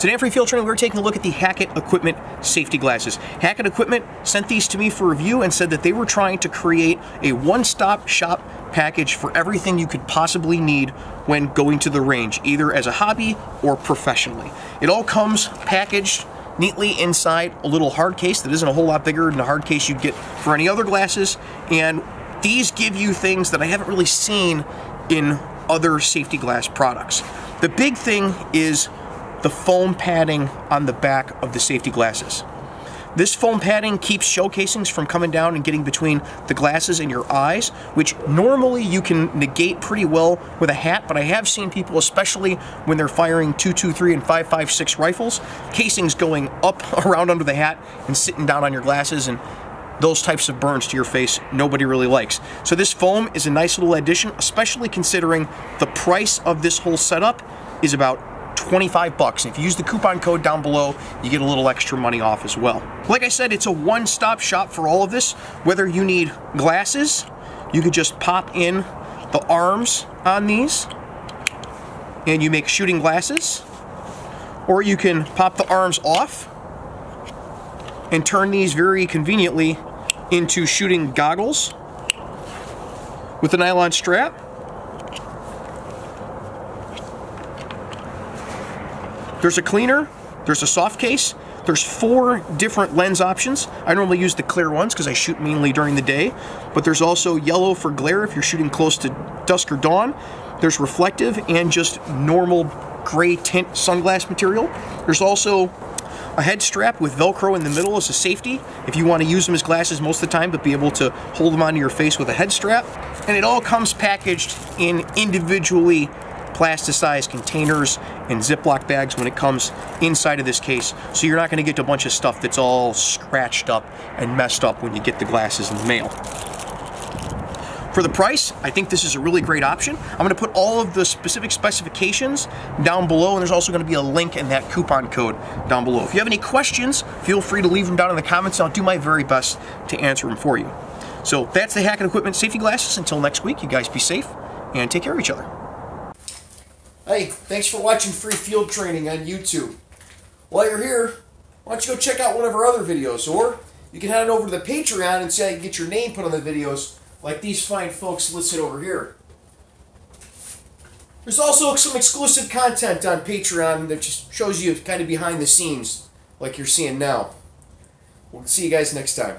Today on Free Field Training, we're taking a look at the Hacket Equipment safety glasses. Hacket Equipment sent these to me for review and said that they were trying to create a one-stop shop package for everything you could possibly need when going to the range, either as a hobby or professionally. It all comes packaged neatly inside a little hard case that isn't a whole lot bigger than the hard case you'd get for any other glasses, and these give you things that I haven't really seen in other safety glass products. The big thing is the foam padding on the back of the safety glasses. This foam padding keeps shell casings from coming down and getting between the glasses and your eyes, which normally you can negate pretty well with a hat, but I have seen people, especially when they're firing .223 and .556 rifles, casings going up around under the hat and sitting down on your glasses, and those types of burns to your face nobody really likes. So this foam is a nice little addition, especially considering the price of this whole setup is about $25. If you use the coupon code down below, you get a little extra money off as well. Like I said, it's a one-stop shop for all of this. Whether you need glasses, you could just pop in the arms on these and you make shooting glasses, or you can pop the arms off and turn these very conveniently into shooting goggles with a nylon strap. There's a cleaner, there's a soft case, there's 4 different lens options. I normally use the clear ones because I shoot mainly during the day, but there's also yellow for glare if you're shooting close to dusk or dawn. There's reflective and just normal gray tint sunglass material. There's also a head strap with Velcro in the middle as a safety if you want to use them as glasses most of the time, but be able to hold them onto your face with a head strap. And it all comes packaged in individually plasticized containers and Ziploc bags when it comes inside of this case, so you're not going to get a bunch of stuff that's all scratched up and messed up when you get the glasses in the mail. For the price, I think this is a really great option. I'm going to put all of the specific specifications down below, and there's also going to be a link in that coupon code down below. If you have any questions, feel free to leave them down in the comments, and I'll do my very best to answer them for you. So that's the Hacket Equipment safety glasses. Until next week, you guys be safe and take care of each other. Hey, thanks for watching Free Field Training on YouTube. While you're here, why don't you go check out one of our other videos, or you can head on over to the Patreon and see how you can get your name put on the videos like these fine folks listed over here. There's also some exclusive content on Patreon that just shows you kind of behind the scenes like you're seeing now. We'll see you guys next time.